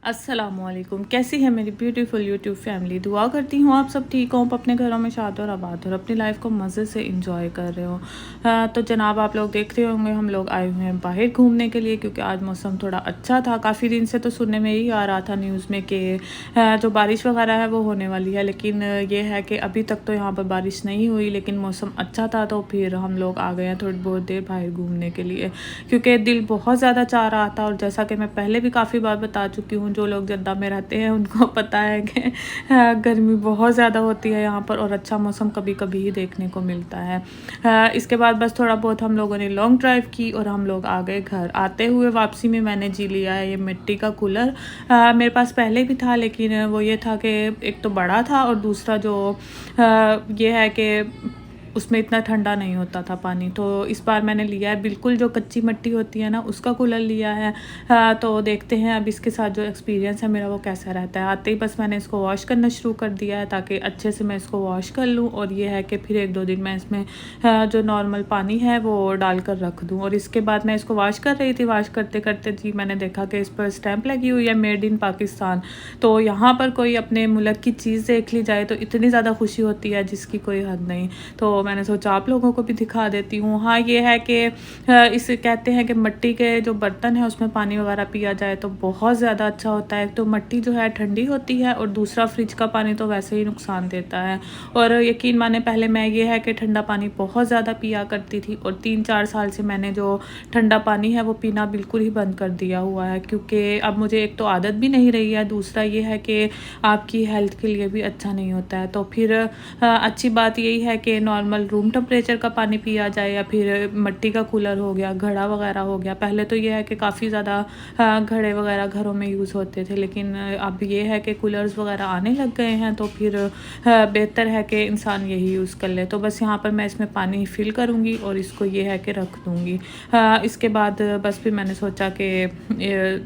अस्सलामुअलैकुम। कैसी है मेरी ब्यूटीफुल यूट्यूब फैमिली। दुआ करती हूँ आप सब ठीक हो, आप अपने घरों में शाद और आबाद और अपनी लाइफ को मज़े से इंजॉय कर रहे हो। तो जनाब आप लोग देख रहे होंगे हम लोग आए हुए हैं बाहर घूमने के लिए, क्योंकि आज मौसम थोड़ा अच्छा था। काफ़ी दिन से तो सुनने में यही आ रहा था न्यूज़ में कि जो बारिश वगैरह है वो होने वाली है, लेकिन ये है कि अभी तक तो यहाँ पर बारिश नहीं हुई, लेकिन मौसम अच्छा था तो फिर हम लोग आ गए हैं थोड़ी बहुत देर बाहर घूमने के लिए, क्योंकि दिल बहुत ज़्यादा चाह रहा था। और जैसा कि मैं पहले भी काफ़ी बार बता चुकी हूँ, जो लोग जद्दा में रहते हैं उनको पता है कि गर्मी बहुत ज़्यादा होती है यहाँ पर और अच्छा मौसम कभी कभी ही देखने को मिलता है। इसके बाद बस थोड़ा बहुत हम लोगों ने लॉन्ग ड्राइव की और हम लोग आ गए घर। आते हुए वापसी में मैंने जी लिया है ये मिट्टी का कूलर। मेरे पास पहले भी था, लेकिन वो ये था कि एक तो बड़ा था और दूसरा जो ये है कि उसमें इतना ठंडा नहीं होता था पानी। तो इस बार मैंने लिया है बिल्कुल जो कच्ची मिट्टी होती है ना, उसका कूलर लिया है। तो देखते हैं अब इसके साथ जो एक्सपीरियंस है मेरा वो कैसा रहता है। आते ही बस मैंने इसको वॉश करना शुरू कर दिया है ताकि अच्छे से मैं इसको वॉश कर लूँ, और ये है कि फिर 1-2 दिन मैं इसमें जो नॉर्मल पानी है वो डाल कर रख दूँ। और इसके बाद मैं इसको वॉश कर रही थी, वॉश करते करते जी मैंने देखा कि इस पर स्टैंप लगी हुई है मेड इन पाकिस्तान। तो यहाँ पर कोई अपने मुल्क की चीज़ देख ली जाए तो इतनी ज़्यादा खुशी होती है जिसकी कोई हद नहीं। तो मैंने सोचा आप लोगों को भी दिखा देती हूँ। हाँ, ये है कि इसे कहते हैं कि मिट्टी के जो बर्तन है उसमें पानी वगैरह पिया जाए तो बहुत ज़्यादा अच्छा होता है। तो मिट्टी जो है ठंडी होती है, और दूसरा फ्रिज का पानी तो वैसे ही नुकसान देता है। और यकीन माने पहले मैं ये है कि ठंडा पानी बहुत ज़्यादा पिया करती थी, और 3-4 साल से मैंने जो ठंडा पानी है वो पीना बिल्कुल ही बंद कर दिया हुआ है, क्योंकि अब मुझे एक तो आदत भी नहीं रही है, दूसरा ये है कि आपकी हेल्थ के लिए भी अच्छा नहीं होता है। तो फिर अच्छी बात यही है कि नॉर्मल रूम टेम्परेचर का पानी पिया जाए, या फिर मिट्टी का कूलर हो गया, घड़ा वगैरह हो गया। पहले तो ये है कि काफ़ी ज़्यादा घड़े वगैरह घरों में यूज़ होते थे, लेकिन अब ये है कि कूलर्स वगैरह आने लग गए हैं, तो फिर बेहतर है कि इंसान यही यूज़ कर ले। तो बस यहाँ पर मैं इसमें पानी फिल करूँगी और इसको ये है कि रख दूँगी। इसके बाद बस फिर मैंने सोचा कि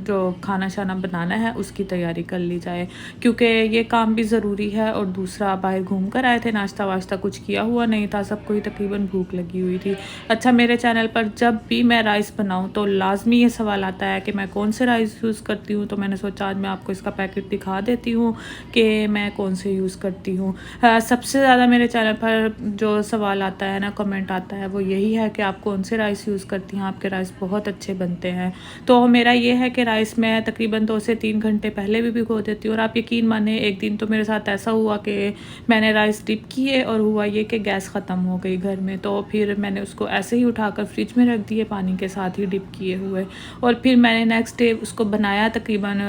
जो खाना शाना बनाना है उसकी तैयारी कर ली जाए, क्योंकि ये काम भी ज़रूरी है। और दूसरा बाहर घूम कर आए थे, नाश्ता वाश्ता कुछ किया हुआ नहीं था, सबको ही तकरीबन भूख लगी हुई थी। अच्छा, मेरे चैनल पर जब भी मैं राइस बनाऊं तो लाजमी ये सवाल आता है कि मैं कौन से राइस यूज़ करती हूँ। तो मैंने सोचा आज मैं आपको इसका पैकेट दिखा देती हूँ कि मैं कौन से यूज़ करती हूँ। सबसे ज़्यादा मेरे चैनल पर जो सवाल आता है ना, कमेंट आता है, वो यही है कि आप कौन से राइस यूज़ करती हैं, आपके राइस बहुत अच्छे बनते हैं। तो मेरा ये है कि राइस मैं तकरीबन 2 से 3 घंटे पहले भी भिगो देती हूँ। और आप यकीन माने एक दिन तो मेरे साथ ऐसा हुआ कि मैंने राइस डिप किए और हुआ ये कि गैस ख़त्म हो गई घर में। तो फिर मैंने उसको ऐसे ही उठाकर फ्रिज में रख दिए पानी के साथ ही डिप किए हुए, और फिर मैंने नेक्स्ट डे उसको बनाया तकरीबन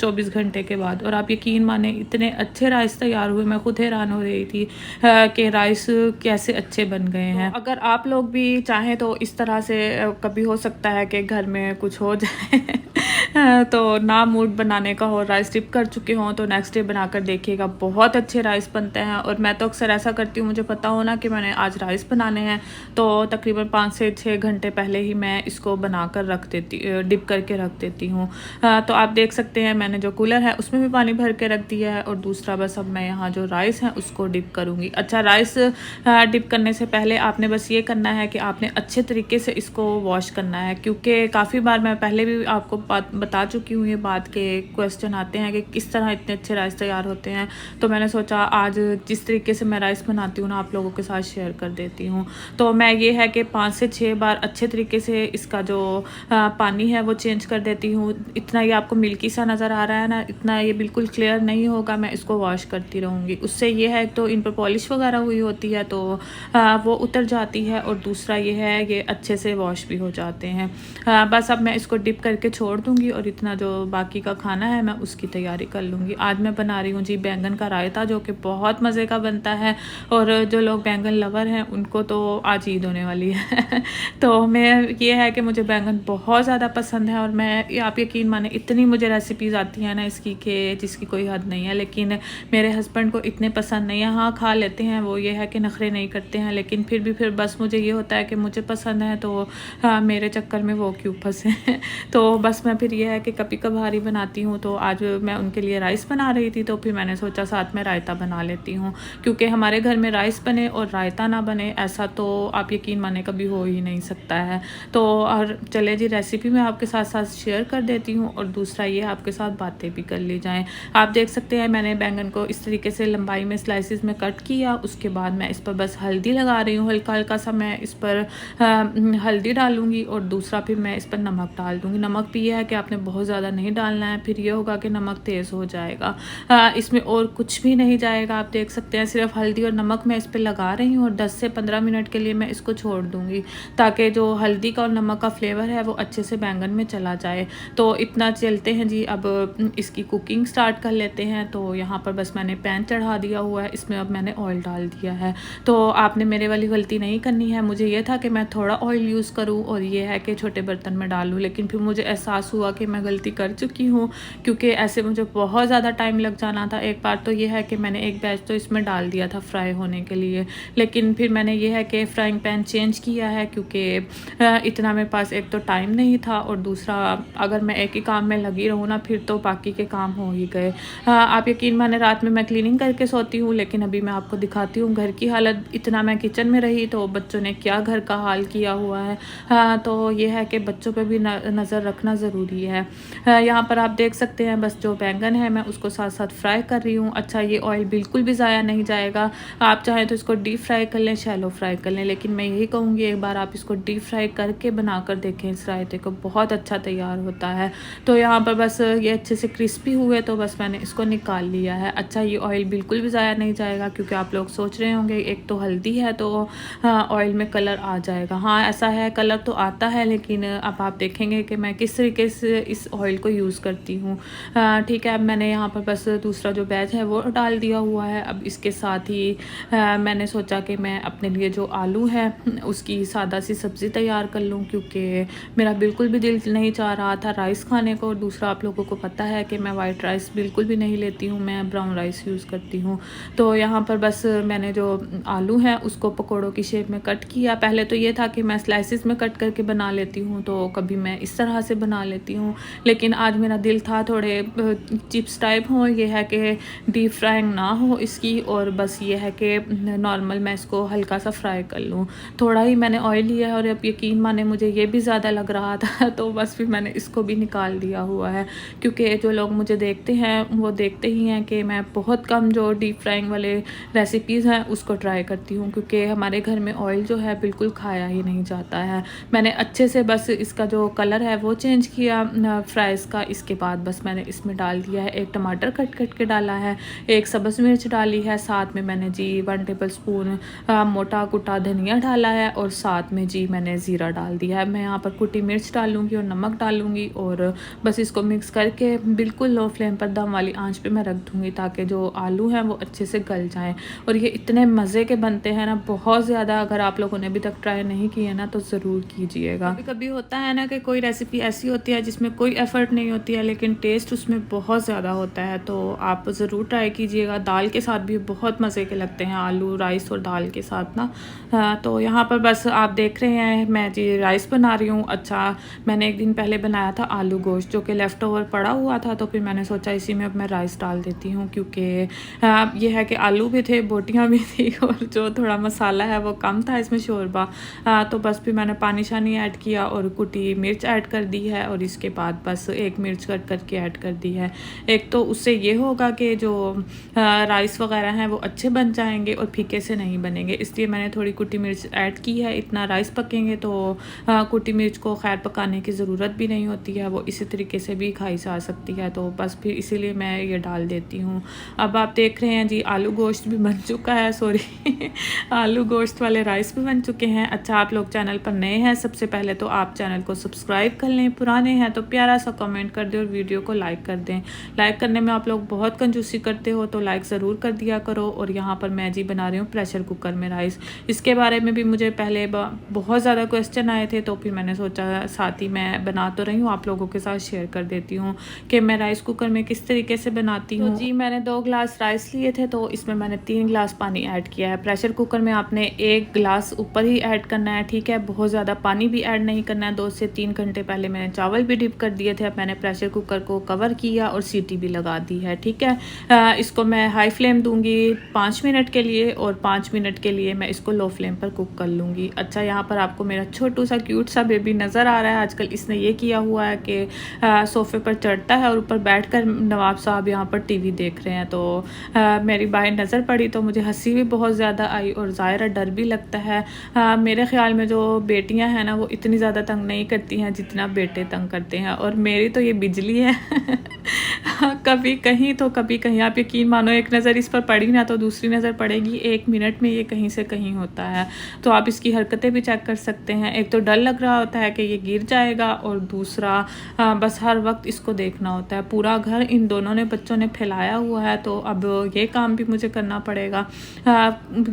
24 घंटे के बाद। और आप यकीन माने इतने अच्छे राइस तैयार हुए, मैं खुद हैरान हो रही थी कि राइस कैसे अच्छे बन गए हैं। तो अगर आप लोग भी चाहें तो इस तरह से कभी हो सकता है कि घर में कुछ हो जाए तो ना मूड बनाने का हो, राइस डिप कर चुके हों तो नेक्स्ट डे बनाकर देखिएगा, बहुत अच्छे राइस बनते हैं। और मैं तो अक्सर ऐसा करती हूँ, मुझे पता हो ना कि मैंने आज राइस बनाने हैं तो तकरीबन 5 से 6 घंटे पहले ही मैं इसको बनाकर रख देती, डिप करके रख देती हूँ। तो आप देख सकते हैं मैंने जो कूलर है उसमें भी पानी भर के रख दिया है, और दूसरा बस अब मैं यहाँ जो राइस है उसको डिप करूँगी। अच्छा, राइस डिप करने से पहले आपने बस ये करना है कि आपने अच्छे तरीके से इसको वॉश करना है, क्योंकि काफ़ी बार मैं पहले भी आपको बता चुकी हूँ ये बात के क्वेश्चन आते हैं कि किस तरह इतने अच्छे राइस तैयार होते हैं। तो मैंने सोचा आज जिस तरीके से मैं राइस बनाती हूँ ना, आप लोगों के साथ शेयर कर देती हूँ। तो मैं ये है कि 5 से 6 बार अच्छे तरीके से इसका जो पानी है वो चेंज कर देती हूँ। इतना ये आपको मिल्की सा नज़र आ रहा है ना, इतना ये बिल्कुल क्लियर नहीं होगा, मैं इसको वॉश करती रहूँगी। उससे ये है तो इन पर पॉलिश वगैरह हुई होती है तो वो उतर जाती है, और दूसरा ये है ये अच्छे से वॉश भी हो जाते हैं। बस अब मैं इसको डिप करके छोड़ दूँगी, और इतना जो बाकी का खाना है मैं उसकी तैयारी कर लूँगी। आज मैं बना रही हूँ जी बैंगन का रायता, जो कि बहुत मज़े का बनता है, और जो लोग बैंगन लवर हैं उनको तो आज ईद होने वाली है तो मैं ये है कि मुझे बैंगन बहुत ज़्यादा पसंद है, और मैं आप यकीन माने इतनी मुझे रेसिपीज़ आती हैं ना इसकी कि जिसकी कोई हद नहीं है, लेकिन मेरे हस्बैंड को इतने पसंद नहीं है। हाँ, खा लेते हैं, वो ये है कि नखरे नहीं करते हैं, लेकिन फिर भी फिर बस मुझे ये होता है कि मुझे पसंद है तो मेरे चक्कर में वो क्यों फंसे तो बस मैं फिर ये है कि कभी कभार ही बनाती हूँ। तो आज मैं उनके लिए राइस बना रही थी, तो फिर मैंने सोचा साथ में रायता बना लेती हूँ, क्योंकि हमारे घर में राइस बने और रायता ना बने, ऐसा तो आप यकीन माने कभी हो ही नहीं सकता है। तो और चले जी, रेसिपी मैं आपके साथ साथ शेयर कर देती हूँ और दूसरा ये आपके साथ बातें भी कर ली जाएँ। आप देख सकते हैं मैंने बैंगन को इस तरीके से लंबाई में स्लाइसेस में कट किया, उसके बाद मैं इस पर बस हल्दी लगा रही हूँ, हल्का-हल्का सा मैं इस पर हल्दी डालूँगी और दूसरा फिर मैं इस पर नमक डाल दूँगी। नमक भी ये है कि आपने बहुत ज़्यादा नहीं डालना है, फिर ये होगा कि नमक तेज़ हो जाएगा। इसमें और कुछ भी नहीं जाएगा, आप देख सकते हैं सिर्फ हल्दी और नमक मैं इस पे लगा रही हूँ और 10 से 15 मिनट के लिए मैं इसको छोड़ दूँगी, ताकि जो हल्दी का और नमक का फ्लेवर है वो अच्छे से बैंगन में चला जाए। तो इतना चलते हैं जी, अब इसकी कुकिंग स्टार्ट कर लेते हैं। तो यहाँ पर बस मैंने पैन चढ़ा दिया हुआ है, इसमें अब मैंने ऑयल डाल दिया है। तो आपने मेरे वाली गलती नहीं करनी है, मुझे ये था कि मैं थोड़ा ऑयल यूज़ करूँ और ये है कि छोटे बर्तन में डालूँ, लेकिन फिर मुझे एहसास हुआ कि मैं गलती कर चुकी हूँ, क्योंकि ऐसे मुझे बहुत ज़्यादा टाइम लग जाना था। एक बार तो ये है कि मैंने एक बैच तो इसमें डाल दिया था फ्राई होने के लिए, लेकिन फिर मैंने ये है कि फ्राइंग पैन चेंज किया है, क्योंकि इतना मेरे पास एक तो टाइम नहीं था और दूसरा अगर मैं एक ही काम में लगी रहूँ ना फिर तो बाकी के काम हो ही गए। आप यकीन माने रात में मैं क्लीनिंग करके सोती हूँ, लेकिन अभी मैं आपको दिखाती हूँ घर की हालत। इतना मैं किचन में रही तो बच्चों ने क्या घर का हाल किया हुआ है। तो ये है कि बच्चों पे भी नज़र रखना ज़रूरी है। यहाँ पर आप देख सकते हैं बस जो बैंगन है मैं उसको साथ साथ फ्राई कर रही हूँ। अच्छा, ये ऑयल बिल्कुल भी ज़ाया नहीं जाएगा, आप चाहें तो इसको डीप फ्राई कर लें, शैलो फ्राई कर लें, लेकिन मैं यही कहूँगी एक बार आप इसको डीप फ्राई करके बना कर देखें इस रायते को, बहुत अच्छा तैयार होता है। तो यहाँ पर बस ये अच्छे से क्रिस्पी हुए तो बस मैंने इसको निकाल लिया है। अच्छा, ये ऑयल बिल्कुल भी ज़ाया नहीं जाएगा, क्योंकि आप लोग सोच रहे होंगे एक तो हल्दी है तो ऑयल में कलर आ जाएगा। हाँ, ऐसा है, कलर तो आता है, लेकिन अब आप देखेंगे कि मैं किस तरीके से इस ऑयल को यूज़ करती हूँ। ठीक है, अब मैंने यहाँ पर बस दूसरा जो बैच है वो डाल दिया हुआ है। अब इसके साथ ही मैंने सोचा कि मैं अपने लिए जो आलू है उसकी सादा सी सब्ज़ी तैयार कर लूँ, क्योंकि मेरा बिल्कुल भी दिल नहीं चाह रहा था राइस खाने को। और दूसरा आप लोगों को पता है कि मैं वाइट राइस बिल्कुल भी नहीं लेती हूँ, मैं ब्राउन राइस यूज़ करती हूँ। तो यहाँ पर बस मैंने जो आलू है उसको पकौड़ों की शेप में कट किया। पहले तो ये था कि मैं स्लाइसिस में कट करके बना लेती हूँ, तो कभी मैं इस तरह से बना लेती हूँ, लेकिन आज मेरा दिल था थोड़े चिप्स टाइप हो, ये है कि डीप फ्राइंग ना हो इसकी, और बस ये है कि नॉर्मल मैं इसको हल्का सा फ्राई कर लूँ। थोड़ा ही मैंने ऑयल लिया है और अब यकीन माने मुझे ये भी ज़्यादा लग रहा था तो बस फिर मैंने इसको भी निकाल दिया हुआ है, क्योंकि जो लोग मुझे देखते हैं वो देखते ही हैं कि मैं बहुत कम जो डीप फ्राइंग वाले रेसिपीज़ हैं उसको ट्राई करती हूँ, क्योंकि हमारे घर में ऑयल जो है बिल्कुल खाया ही नहीं जाता है। मैंने अच्छे से बस इसका जो कलर है वो चेंज किया फ्राइज़ का। इसके बाद बस मैंने इसमें डाल दिया है, एक टमाटर कट के डाला है, एक सब्ज़ मिर्च डाली है, साथ में मैंने जी 1 टेबल स्पून मोटा कुटा धनिया डाला है और साथ में जी मैंने ज़ीरा डाल दिया है। मैं यहाँ पर कुटी मिर्च डालूँगी और नमक डालूँगी और बस इसको मिक्स करके बिल्कुल लो फ्लेम पर दम वाली आंच पे मैं रख दूँगी, ताकि जो आलू हैं वो अच्छे से गल जाएँ। और ये इतने मज़े के बनते हैं ना, बहुत ज़्यादा। अगर आप लोगों ने अभी तक ट्राई नहीं किए ना तो ज़रूर कीजिएगा। कभी कभी होता है ना कि कोई रेसिपी ऐसी होती है जिसमें कोई एफ़र्ट नहीं होती है, लेकिन टेस्ट उसमें बहुत ज़्यादा होता है, तो आप ज़रूर ट्राई कीजिएगा। दाल के साथ भी बहुत मज़े के लगते हैं, आलू राइस और दाल के साथ ना। तो यहाँ पर बस आप देख रहे हैं मैं जी राइस बना रही हूँ। अच्छा, मैंने एक दिन पहले बनाया था आलू गोश्त जो कि लेफ़्ट ओवर पड़ा हुआ था, तो फिर मैंने सोचा इसी में अब मैं राइस डाल देती हूँ, क्योंकि ये है कि आलू भी थे, बोटियाँ भी थी और जो थोड़ा मसाला है वो कम था इसमें शोरबा। तो बस फिर मैंने पानी शानी ऐड किया और कुटी मिर्च ऐड कर दी है, और इसके बाद बस एक मिर्च कट करके ऐड कर दी है। एक तो उससे ये होगा कि जो राइस वगैरह हैं वो अच्छे बन जाएंगे और फीके से नहीं बनेंगे, इसलिए मैंने थोड़ी कुटी मिर्च ऐड की है। इतना राइस पकेंगे तो कुटी मिर्च को खैर पकाने की ज़रूरत भी नहीं होती है, वो इसी तरीके से भी खाई जा सकती है, तो बस फिर इसीलिए मैं ये डाल देती हूँ। अब आप देख रहे हैं जी आलू गोश्त भी बन चुका है, सॉरी आलू गोश्त वाले राइस भी बन चुके हैं। अच्छा, आप लोग चैनल पर नए हैं, सबसे पहले तो आप चैनल को सब्सक्राइब कर लें, पुराने हैं तो प्यारा सा कमेंट कर दें और वीडियो को लाइक कर दें। लाइक करने में आप लोग बहुत कंजूसी करते हो, तो लाइक ज़रूर कर दिया करो। और यहाँ पर मैं जी बना रही हूँ प्रेशर कुकर में राइस। इसके बारे में भी मुझे पहले बहुत ज़्यादा क्वेश्चन आए थे, तो फिर मैंने सोचा साथ ही मैं बना तो रही हूँ, आप लोगों के साथ शेयर कर देती हूँ कि मैं राइस कुकर में किस तरीके से बनाती हूँ। तो जी मैंने 2 गिलास राइस लिए थे, तो इसमें मैंने 3 गिलास पानी ऐड किया है। प्रेशर कुकर में आपने 1 गिलास ऊपर ही ऐड करना है, ठीक है, बहुत ज़्यादा पानी भी ऐड नहीं करना है। 2 से 3 घंटे पहले मैंने चावल भी डिप कर दिए थे। अब मैंने प्रेशर कुकर को कवर किया और सीटी भी लगा दी है, ठीक है। इसको मैं हाई फ्लेम दूंगी 5 मिनट के लिए, और 5 मिनट मिनट के लिए मैं इसको लो फ्लेम पर कुक कर लूँगी। अच्छा, यहाँ पर आपको मेरा छोटू सा क्यूट सा बेबी नज़र आ रहा है। आजकल इसने ये किया हुआ है कि सोफ़े पर चढ़ता है और ऊपर बैठकर नवाब साहब यहाँ पर टीवी देख रहे हैं। तो मेरी बाई नज़र पड़ी तो मुझे हंसी भी बहुत ज़्यादा आई और ज़ाहिर डर भी लगता है। मेरे ख़्याल में जो बेटियाँ हैं ना वो इतनी ज़्यादा तंग नहीं करती हैं जितना बेटे तंग करते हैं, और मेरी तो ये बिजली है कभी कहीं तो कभी कहीं। आप यकीन मानो, एक नज़र इस पर पड़ी ना तो दूसरी नज़र पड़ेगी, 1 मिनट में ये कहीं से कहीं होता है। तो आप इसकी हरकतें भी चेक कर सकते हैं। एक तो डर लग रहा होता है कि ये गिर जाएगा, और दूसरा बस हर वक्त इसको देखना होता है। पूरा घर इन दोनों ने बच्चों ने फैलाया हुआ है, तो अब ये काम भी मुझे करना पड़ेगा।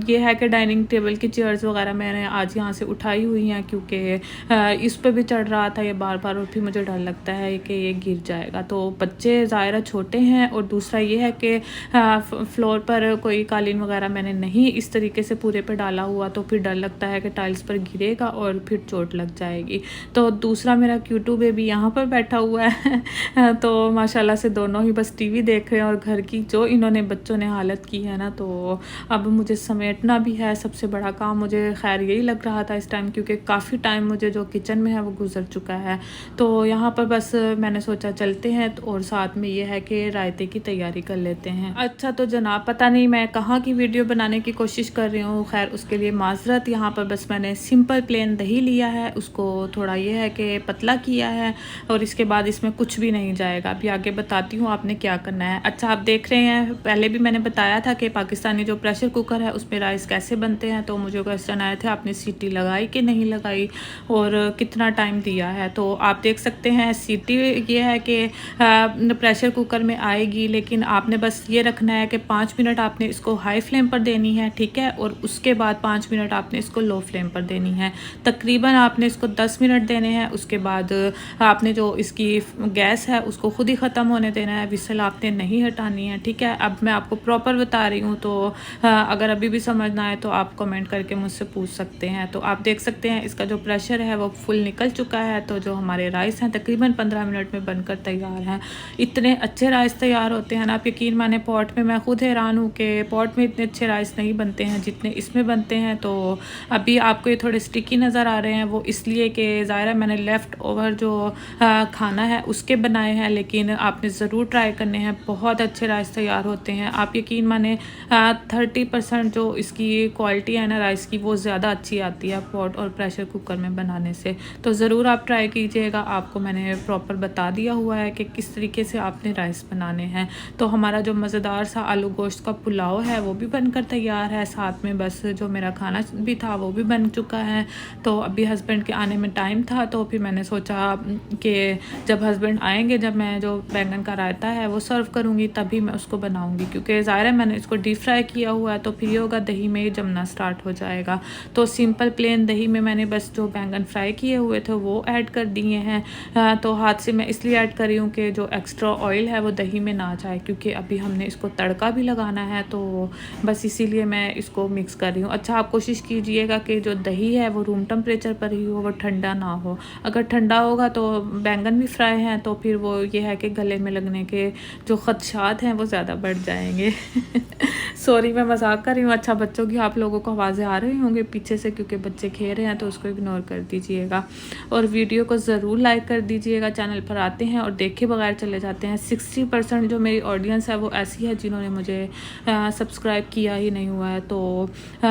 ये है कि डाइनिंग टेबल की चेयर्स वगैरह मैंने आज यहाँ से उठाई हुई हैं, क्योंकि इस पर भी चढ़ रहा था ये बार बार, और फिर मुझे डर लगता है कि ये गिर जाएगा। तो बच्चे ज़ाहिर छोटे हैं, और दूसरा ये है कि फ्लोर पर कोई कालीन वगैरह मैंने नहीं इस तरीके से पूरे पे डाला हुआ, तो फिर डर लगता है कि टाइल्स पर गिरेगा और फिर चोट लग जाएगी। तो दूसरा मेरा क्यूटू बेबी यहाँ पर बैठा हुआ है तो माशाल्लाह से दोनों ही बस टीवी देख रहे हैं, और घर की जो इन्होंने बच्चों ने हालत की है ना, तो अब मुझे समेटना भी है। सबसे बड़ा काम मुझे खैर यही लग रहा था इस टाइम, क्योंकि काफ़ी टाइम मुझे जो किचन में है वो गुजर चुका है। तो यहाँ पर बस मैंने सोचा चलते हैं, और साथ में ये है कि रायते की तैयारी कर लेते हैं। अच्छा तो जनाब, पता नहीं मैं कहाँ की वीडियो बनाने की कोशिश कर रही हूँ, खैर उसके लिए माजरत। यहाँ पर बस मैंने सिंपल प्लेन दही लिया है, उसको थोड़ा ये है कि पतला किया है, और इसके बाद इसमें कुछ भी नहीं जाएगा। अभी आगे बताती हूँ आपने क्या करना है। अच्छा, आप देख रहे हैं, पहले भी मैंने बताया था कि पाकिस्तानी जो प्रेशर कुकर है उसमें राइस कैसे बनते हैं। तो मुझे क्वेश्चन आए थे, आपने सीटी लगाई कि नहीं लगाई, और कितना टाइम दिया है। तो आप देख सकते हैं सीटी ये है कि प्रेशर कुकर में आएगी, लेकिन आपने बस ये रखना है कि 5 मिनट आपने इसको हाई फ्लेम पर देनी है, ठीक है, और उसके बाद 5 मिनट आपने इसको लो फ्लेम पर देनी है। तकरीबन आपने इसको 10 मिनट देने हैं। उसके बाद आपने जो इसकी गैस है उसको खुद ही ख़त्म होने देना है, विसल आपने नहीं हटानी है, ठीक है। अब मैं आपको प्रॉपर बता रही हूँ, तो अगर अभी भी समझ ना आए तो आप कमेंट करके मुझसे पूछ सकते हैं। तो आप देख सकते हैं इसका जो प्रेशर है वो फुल निकल चुका है। तो जो हमारे राइस हैं तकरीबन 15 मिनट में बनकर तैयार हैं। इतने अच्छे राइस तैयार होते हैं ना, आप यकीन माने, पॉट में मैं खुद हैरान हूँ कि पॉट में इतने अच्छे राइस नहीं बनते हैं जितने इसमें बनते हैं। तो अभी आपको ये थोड़े स्टिकी नज़र आ रहे हैं, वो इसलिए कि ज़ाहिर है मैंने लेफ़्ट ओवर जो खाना है उसके बनाए हैं, लेकिन आपने ज़रूर ट्राई करने हैं। बहुत अच्छे राइस तैयार होते हैं। आप यकीन माने 30% जो इसकी क्वालिटी है ना राइस की, वो ज़्यादा अच्छी आती है पॉट और प्रेशर कुकर में बनाने से। तो ज़रूर आप ट्राई कीजिएगा। आपको मैंने प्रॉपर बता दिया हुआ है कि किस तरीके से आपने राइस बनाने हैं। तो हमारा जो मज़ेदार सा आलू गोश्त का पुलाव है वो भी बनकर तैयार है। साथ में बस जो मेरा खाना भी था वो भी बन चुका है। तो अभी हस्बैंड के आने में टाइम था, तो फिर मैंने सोचा कि जब हस्बैंड आएंगे, जब मैं जो बैंगन का रायता है वो सर्व करूँगी तभी मैं उसको बनाऊँगी, क्योंकि ज़ाहिर है मैंने इसको डीप फ्राई किया हुआ है, तो फिर ये होगा दही में ही जमना स्टार्ट हो जाएगा। तो सिंपल प्लेन दही में मैंने बस जो बैंगन फ्राई किए हुए थे वो ऐड कर दिए हैं। तो हाथ से मैं इसलिए ऐड कर रही हूँ कि जो एक्स्ट्रा ऑयल है वो दही में ना जाए, क्योंकि अभी हमने इसको तड़का भी लगाना है, तो बस इसीलिए मैं इसको मिक्स कर रही हूँ। अच्छा, आप कोशिश कीजिएगा कि जो दही है वो रूम टेम्परेचर पर ही हो, वो ठंडा ना हो। अगर ठंडा होगा तो बैंगन भी फ्राई हैं, तो फिर वो ये है कि गले में लगने के जो खदशात हैं वो ज़्यादा बढ़ जाएंगे सॉरी, मैं मजाक कर रही हूँ। अच्छा, बच्चों की आप लोगों को आवाज़ें आ रही होंगे पीछे से, क्योंकि बच्चे खेल रहे हैं, तो उसको इग्नोर कर दीजिएगा। और वीडियो को ज़रूर लाइक कर दीजिएगा। चैनल पर आते हैं और देखे बगैर चले जाते हैं। 60% जो मेरी ऑडियंस है वो ऐसी है जिन्होंने मुझे सब्सक्राइब किया ही नहीं हुआ है, तो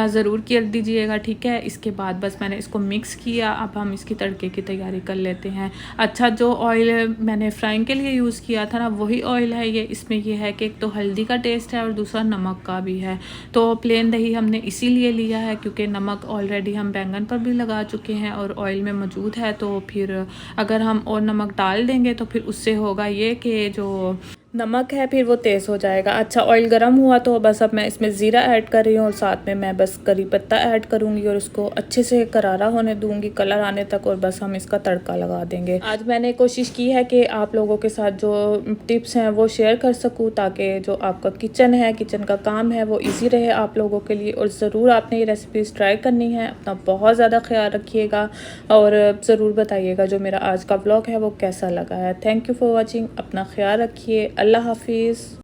ज़रूर कर दीजिएगा, ठीक है। इसके बाद बस मैंने इसको मिक्स किया। अब हम इसकी तड़के की तैयारी कर लेते हैं। अच्छा, जो ऑयल मैंने फ्राइंग के लिए यूज़ किया था ना, वही ऑयल है ये। इसमें ये है कि एक तो हल्दी का टेस्ट है और दूसरा नमक का भी है। तो प्लेन दही हमने इसीलिए लिया है क्योंकि नमक ऑलरेडी हम बैंगन पर भी लगा चुके हैं और ऑयल में मौजूद है। तो फिर अगर हम और नमक डाल देंगे तो फिर उससे होगा ये कि जो नमक है फिर वो तेज़ हो जाएगा। अच्छा, ऑयल गर्म हुआ तो बस अब मैं इसमें ज़ीरा ऐड कर रही हूँ और साथ में मैं बस करी पत्ता ऐड करूँगी और उसको अच्छे से करारा होने दूँगी, कलर आने तक, और बस हम इसका तड़का लगा देंगे। आज मैंने कोशिश की है कि आप लोगों के साथ जो टिप्स हैं वो शेयर कर सकूँ, ताकि जो आपका किचन है, किचन का काम है, वो ईजी रहे आप लोगों के लिए। और ज़रूर आपने ये रेसिपीज़ ट्राई करनी है। अपना बहुत ज़्यादा ख्याल रखिएगा और ज़रूर बताइएगा जो मेरा आज का व्लॉग है वो कैसा लगा है। Thank you for watching. अपना ख्याल रखिए। अल्लाह हाफिज़।